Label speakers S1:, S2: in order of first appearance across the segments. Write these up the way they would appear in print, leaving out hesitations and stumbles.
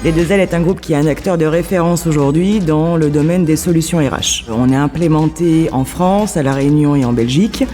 S1: D2L est un groupe qui est un acteur de référence aujourd'hui dans le domaine des solutions RH. On est implémenté en France, à La Réunion et en Belgique,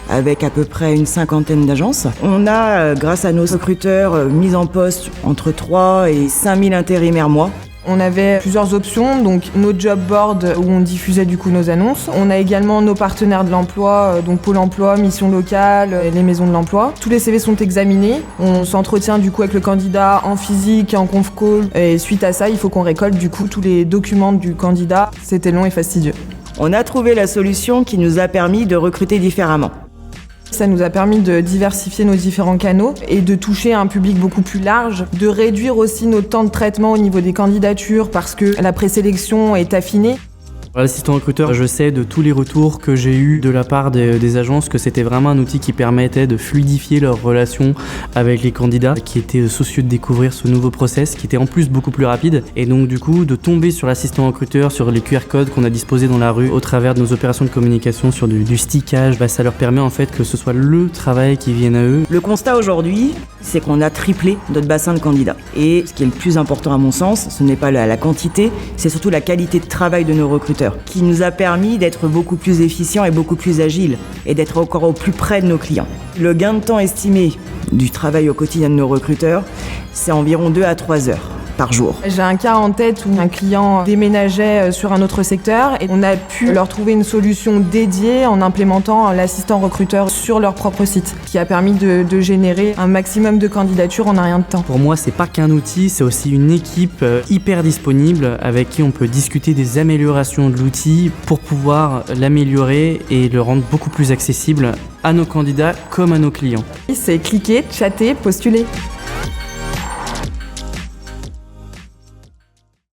S1: avec à peu près une 50aine d'agences. On a, grâce à nos recruteurs, mis en poste entre 3 et 5 000 intérimaires mois.
S2: On avait plusieurs options, donc nos job boards où on diffusait du coup nos annonces. On a également nos partenaires de l'emploi, donc Pôle emploi, Mission locale, les maisons de l'emploi. Tous les CV sont examinés. On s'entretient du coup avec le candidat en physique, en conf call. Et suite à ça, il faut qu'on récolte du coup tous les documents du candidat. C'était long et fastidieux.
S1: On a trouvé la solution qui nous a permis de recruter différemment.
S2: Ça nous a permis de diversifier nos différents canaux et de toucher un public beaucoup plus large, de réduire aussi nos temps de traitement au niveau des candidatures parce que la présélection est affinée.
S3: L'assistant recruteur, je sais de tous les retours que j'ai eus de la part des agences que c'était vraiment un outil qui permettait de fluidifier leurs relations avec les candidats, qui étaient soucieux de découvrir ce nouveau process, qui était en plus beaucoup plus rapide. Et donc du coup, de tomber sur l'assistant recruteur, sur les QR codes qu'on a disposés dans la rue, au travers de nos opérations de communication, sur du stickage, ça leur permet en fait que ce soit le travail qui vienne à eux.
S1: Le constat aujourd'hui, c'est qu'on a triplé notre bassin de candidats. Et ce qui est le plus important à mon sens, ce n'est pas la quantité, c'est surtout la qualité de travail de nos recruteurs, qui nous a permis d'être beaucoup plus efficients et beaucoup plus agiles et d'être encore au plus près de nos clients. Le gain de temps estimé du travail au quotidien de nos recruteurs, c'est environ 2 à 3 heures par jour.
S2: J'ai un cas en tête où un client déménageait sur un autre secteur et on a pu leur trouver une solution dédiée en implémentant l'assistant recruteur sur leur propre site, qui a permis de générer un maximum de candidatures en un rien de temps.
S3: Pour moi, c'est pas qu'un outil, c'est aussi une équipe hyper disponible avec qui on peut discuter des améliorations de l'outil pour pouvoir l'améliorer et le rendre beaucoup plus accessible à nos candidats comme à nos clients.
S2: C'est cliquer, chatter, postuler.